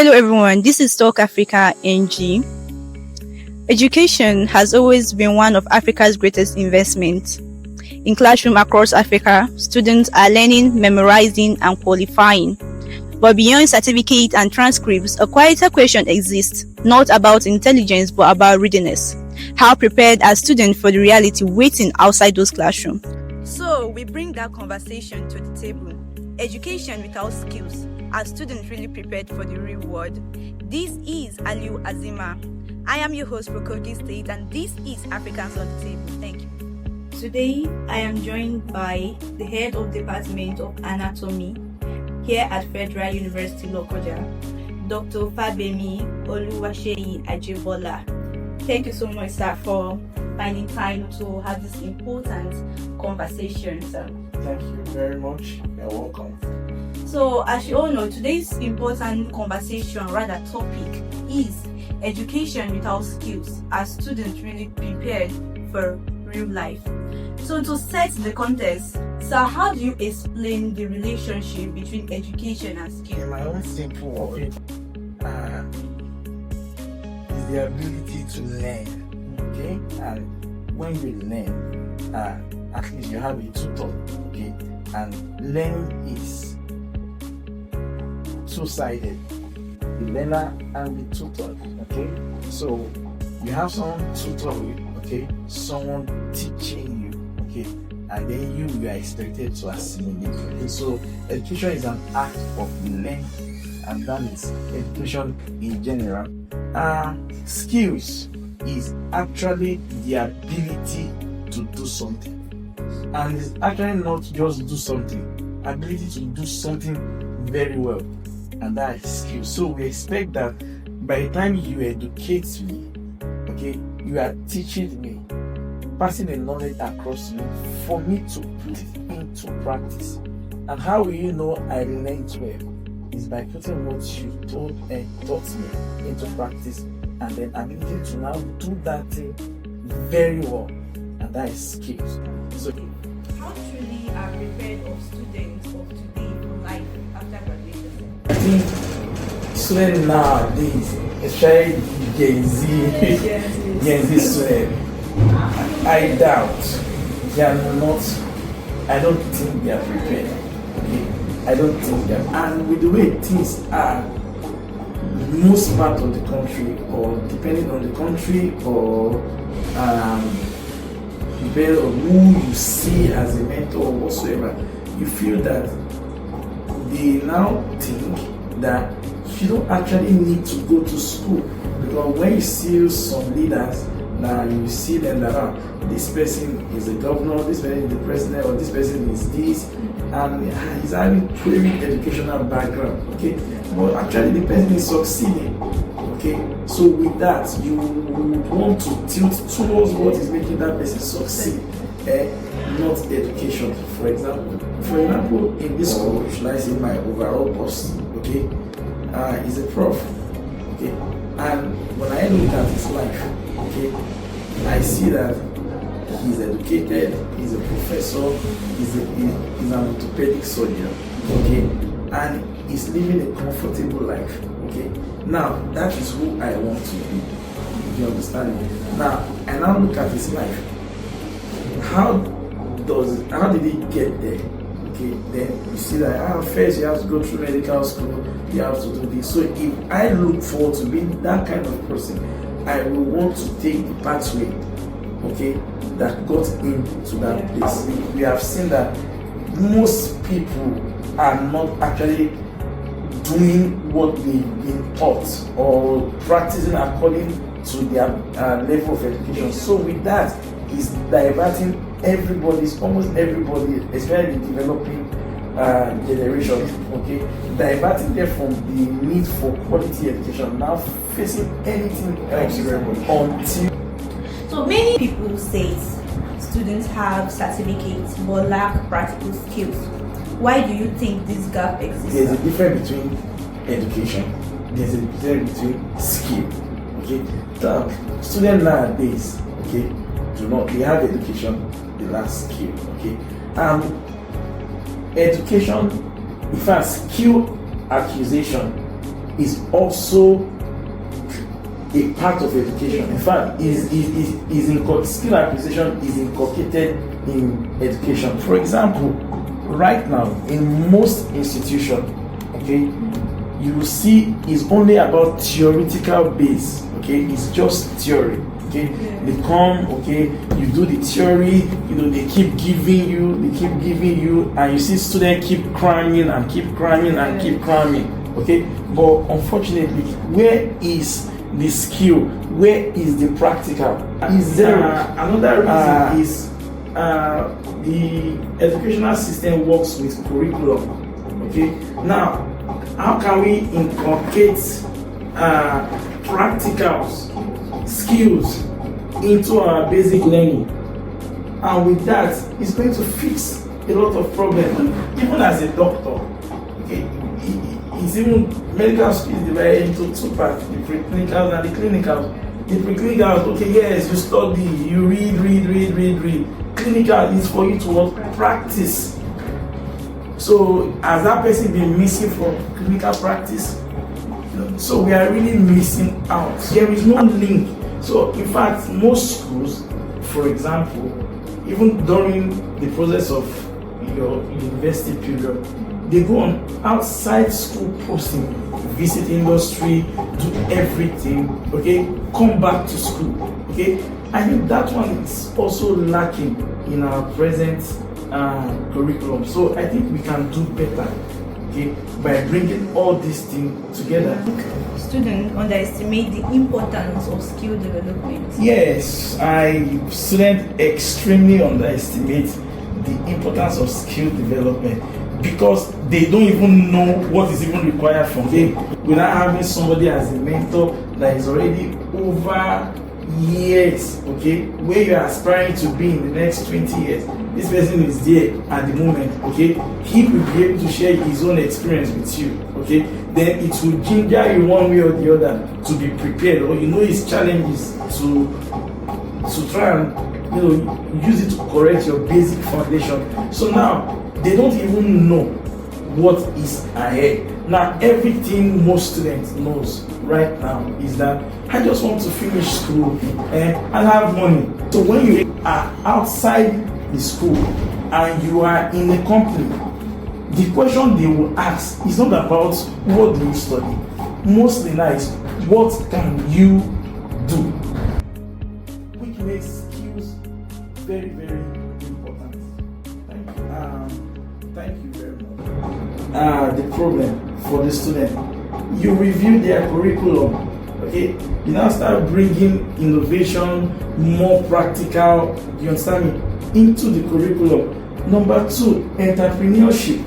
Hello everyone, this is Talk Africa NG. Education has always been one of Africa's greatest investments. In classrooms across Africa, students are learning, memorizing, and qualifying. But beyond certificates and transcripts, a quieter question exists, not about intelligence but about readiness. How prepared are students for the reality waiting outside those classrooms? So we bring that conversation to the table. Education without skills. Are students really prepared for the real world? This is Aliu Azima. I am your host for Kogi State, and this is Africans on the Table. Thank you. Today, I am joined by the head of Department of Anatomy here at Federal University Lokoja, Dr. Fagbemi Oluwaseyi Ajibola. Thank you so much, sir, for finding time to have this important conversation, sir. Thank you very much. You're welcome. So, as you all know, today's important conversation, rather topic, is education without skills. Are students really prepared for real life? So, to set the context, sir, how do you explain the relationship between education and skills? In my own simple word, is the ability to learn. Okay, and when you learn, at least you have a tutor. Okay, and learning is two-sided, the learner and the tutor. Okay, so you have someone tutoring you, okay, someone teaching you, okay, and then you are expected to assimilate. Okay, so education is an act of learning, and that is education in general. Skills is actually the ability to do something, and it's actually not just do something, ability to do something very well, and that is skill. So we expect that by the time you educate me, okay, you are teaching me, passing the knowledge across to me for me to put it into practice. And how will you know I learned well? Is by putting what you told and taught me into practice, and then ability to now do that thing very well, and that is skills. So how truly are prepared of students of today for life after graduation? I think students nowadays, especially Gen Z students, I doubt they are not. I don't think they are prepared. Okay, I don't think they are. And with the way things are, most part of the country, or depending on the country, or depending on who you see as a mentor or whatsoever, you feel that they now think that you don't actually need to go to school, because when you see some leaders, now you see them that this person is a governor, this person is the president, or this person is this, and he's having very educational background, okay, but actually the person is succeeding, okay. So with that, you want to tilt towards what is making that person succeed, not education. For example, in this school, should I say my overall boss, okay, is a prof, okay, and when I look at his life, okay, I see that he's educated, he's a professor, he's an orthopedic surgeon, okay, and he's living a comfortable life, okay. Now that is who I want to be. You understand me? Now I now look at his life. How did he get there? Okay, then you see that first you have to go through medical school, you have to do this. So if I look forward to being that kind of person, I will want to take the pathway, okay, that got into that place. We have seen that most people are not actually doing what they've been taught or practicing according to their level of education. So with that, it's diverting almost everybody, especially the developing generation, okay, diverting them from the need for quality education, now facing anything else until. So many people say students have certificates but lack practical skills. Why do you think this gap exists? There's a difference between education, there's a difference between skill, okay. The students nowadays, okay, they have education, they lack skill, okay. Education, in fact, skill accusation is also a part of education. In fact, skill acquisition is inculcated in education. For example, right now in most institutions, okay, you will see it's only about theoretical base. Okay, it's just theory. Okay, they come, okay, you do the theory, they keep giving you, and you see students keep cramming and keep cramming and keep cramming. Okay, but unfortunately, where is the skill? Where is the practical? Is there another reason is the educational system works with curriculum. Okay, now how can we inculcate practicals, skills into our basic learning? And with that, it's going to fix a lot of problems. Even as a doctor, okay, it's even medical school is divided into two parts: the preclinicals and the clinicals. The preclinicals, okay, yes, you study, you read. Clinical is for you to practice. So has that person been missing from clinical practice? So we are really missing out. There is no link. So in fact, most schools, for example, even during the process of your university period, they go on outside school posting, visit industry, do everything, okay, come back to school, okay. I think that one is also lacking in our present curriculum. So I think we can do better, okay, by bringing all these things together. Students underestimate the importance of skill development. Yes, students extremely underestimate the importance of skill development because they don't even know what is even required from them. Without having somebody as a mentor that is already over years, okay, where you are aspiring to be in the next 20 years, this person is there at the moment, okay, he will be able to share his own experience with you, okay, then it will ginger you one way or the other to be prepared, or his challenges to try and use it to correct your basic foundation. So now they don't even know what is ahead. Now everything most students knows right now is that I just want to finish school and have money. So when you are outside the school and you are in a company, the question they will ask is not about what do you study. Mostly now is what can you do, which makes skills very, very important. Thank you very much. The problem for the student, you review their curriculum, okay, you now start bringing innovation, more practical, you understand me, into the curriculum. Number two, entrepreneurship,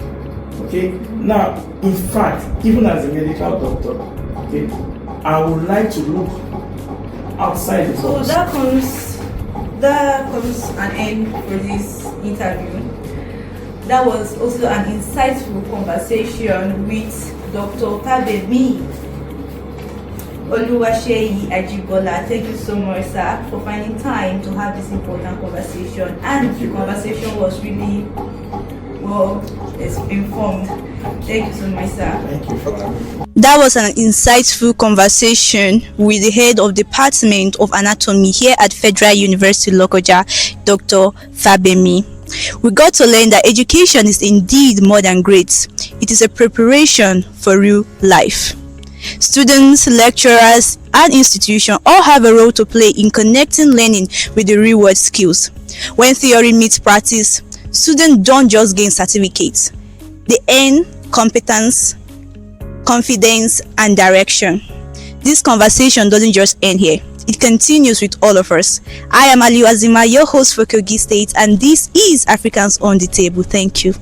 okay. Now in fact, even as a medical doctor, okay, I would like to look outside the box. So that comes an end for this interview. That was also an insightful conversation with Dr. Fagbemi Oluwaseyi Ajibola. Thank you so much, sir, for finding time to have this important conversation. And the conversation was really well informed. Thank you so much, sir. Thank you for having me. That was an insightful conversation with the head of Department of Anatomy here at Federal University Lokoja, Dr. Fagbemi. We got to learn that education is indeed more than grades. It is a preparation for real life. Students, lecturers, and institutions all have a role to play in connecting learning with the real world skills. When theory meets practice, students don't just gain certificates. They earn competence, confidence, and direction. This conversation doesn't just end here. It continues with all of us. I am Aliu Azima, your host for Kogi State, and this is Africans on the Table. Thank you.